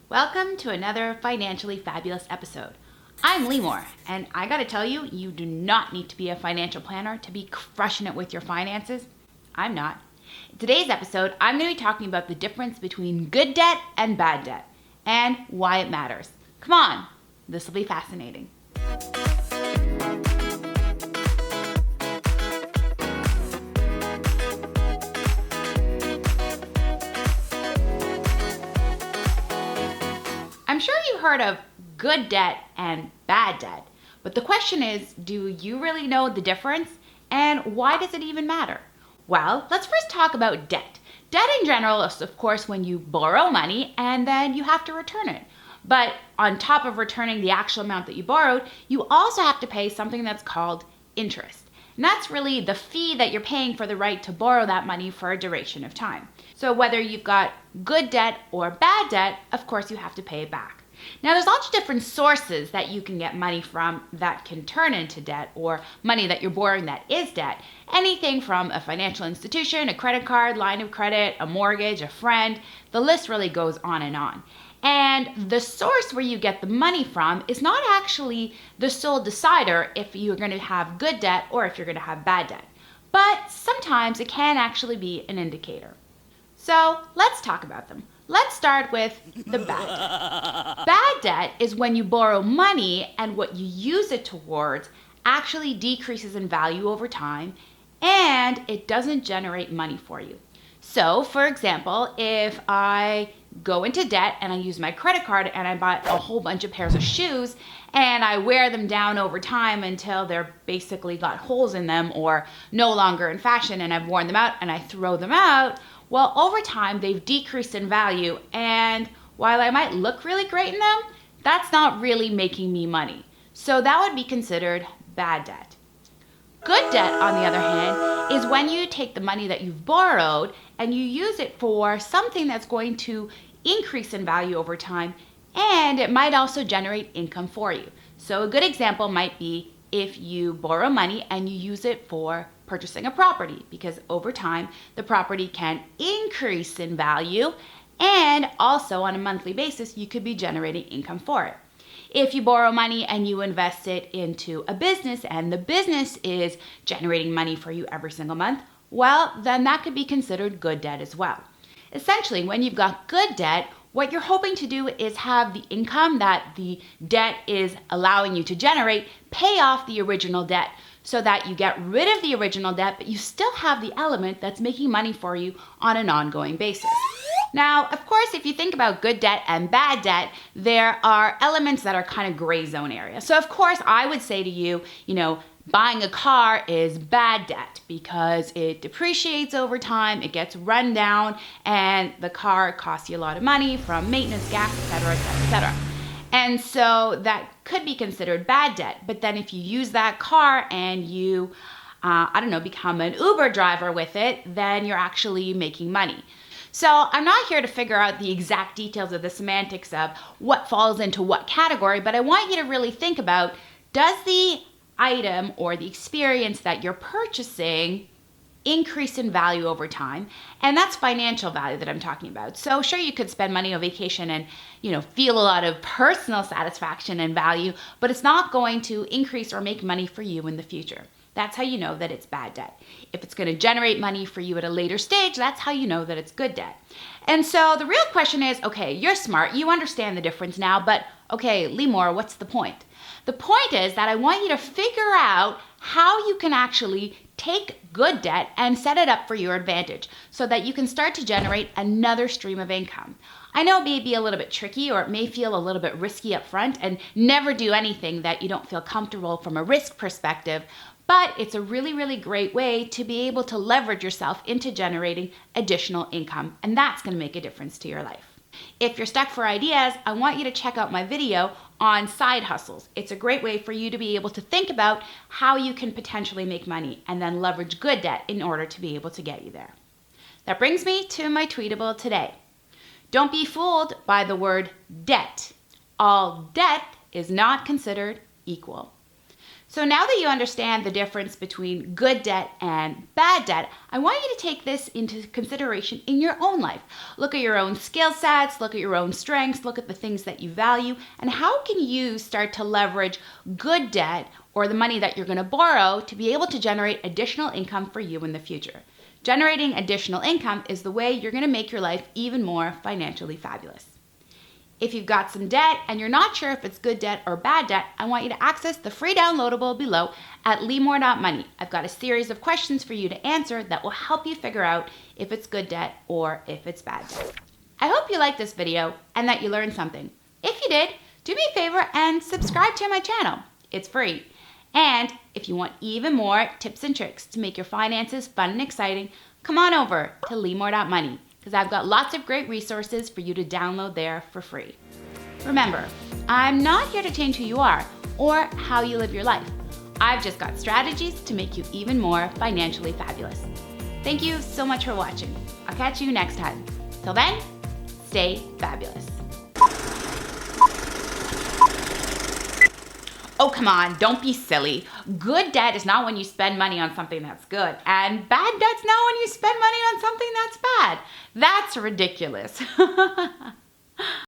Welcome to another financially fabulous episode. I'm Limor, and I gotta tell you, you do not need to be a financial planner to be crushing it with your finances. I'm not. In today's episode, I'm gonna be talking about the difference between good debt and bad debt, and why it matters. Come on, this will be fascinating. I'm sure you heard of good debt and bad debt, but the question is, do you really know the difference? And why does it even matter? Well, let's first talk about debt. Debt in general is, of course, when you borrow money and then you have to return it. But on top of returning the actual amount that you borrowed, you also have to pay something that's called interest. And that's really the fee that you're paying for the right to borrow that money for a duration of time. So whether you've got good debt or bad debt, of course you have to pay it back. Now there's lots of different sources that you can get money from that can turn into debt, or money that you're borrowing that is debt. Anything from a financial institution, a credit card, line of credit, a mortgage, a friend, the list really goes on and on. And the source where you get the money from is not actually the sole decider if you're going to have good debt or if you're going to have bad debt. But sometimes it can actually be an indicator. So let's talk about them. Let's start with the bad debt. Bad debt is when you borrow money and what you use it towards actually decreases in value over time and it doesn't generate money for you. So, for example, if I go into debt and I use my credit card and I buy a whole bunch of pairs of shoes and I wear them down over time until they're basically got holes in them or no longer in fashion and I've worn them out and I throw them out, well, over time they've decreased in value, and while I might look really great in them, that's not really making me money. So that would be considered bad debt. Good debt, on the other hand, is when you take the money that you've borrowed and you use it for something that's going to increase in value over time, and it might also generate income for you. So a good example might be if you borrow money and you use it for purchasing a property, because over time the property can increase in value and also on a monthly basis you could be generating income for it. If you borrow money and you invest it into a business and the business is generating money for you every single month, well, then that could be considered good debt as well. Essentially, when you've got good debt, what you're hoping to do is have the income that the debt is allowing you to generate pay off the original debt, so that you get rid of the original debt, but you still have the element that's making money for you on an ongoing basis. Now, of course, if you think about good debt and bad debt, there are elements that are kind of gray zone area. So of course, I would say to you, buying a car is bad debt because it depreciates over time, it gets run down, and the car costs you a lot of money from maintenance, gas, etc., etc., etc. And so that could be considered bad debt. But then if you use that car and you, become an Uber driver with it, then you're actually making money. So I'm not here to figure out the exact details of the semantics of what falls into what category, but I want you to really think about, does the item or the experience that you're purchasing increase in value over time? And that's financial value that I'm talking about. So sure, you could spend money on vacation and feel a lot of personal satisfaction and value, but it's not going to increase or make money for you in the future. That's how you know that it's bad debt. If it's going to generate money for you at a later stage, that's how you know that it's good debt. And so the real question is, okay, you're smart, you understand the difference now, but okay, Limor, what's the point? The point is that I want you to figure out how you can actually take good debt and set it up for your advantage so that you can start to generate another stream of income. I know it may be a little bit tricky, or it may feel a little bit risky up front, and never do anything that you don't feel comfortable from a risk perspective, but it's a really, really great way to be able to leverage yourself into generating additional income, and that's going to make a difference to your life. If you're stuck for ideas, I want you to check out my video on side hustles. It's a great way for you to be able to think about how you can potentially make money and then leverage good debt in order to be able to get you there. That brings me to my tweetable today. Don't be fooled by the word debt. All debt is not considered equal. So now that you understand the difference between good debt and bad debt, I want you to take this into consideration in your own life. Look at your own skill sets, look at your own strengths, look at the things that you value, and how can you start to leverage good debt or the money that you're going to borrow to be able to generate additional income for you in the future. Generating additional income is the way you're going to make your life even more financially fabulous. If you've got some debt and you're not sure if it's good debt or bad debt, I want you to access the free downloadable below at limor.money. I've got a series of questions for you to answer that will help you figure out if it's good debt or if it's bad debt. I hope you liked this video and that you learned something. If you did, do me a favor and subscribe to my channel. It's free. And if you want even more tips and tricks to make your finances fun and exciting, come on over to limor.money. Because I've got lots of great resources for you to download there for free. Remember, I'm not here to change who you are or how you live your life. I've just got strategies to make you even more financially fabulous. Thank you so much for watching. I'll catch you next time. Till then, stay fabulous. Oh, come on, don't be silly. Good debt is not when you spend money on something that's good, and bad debt's not when you spend money on something that's bad. That's ridiculous.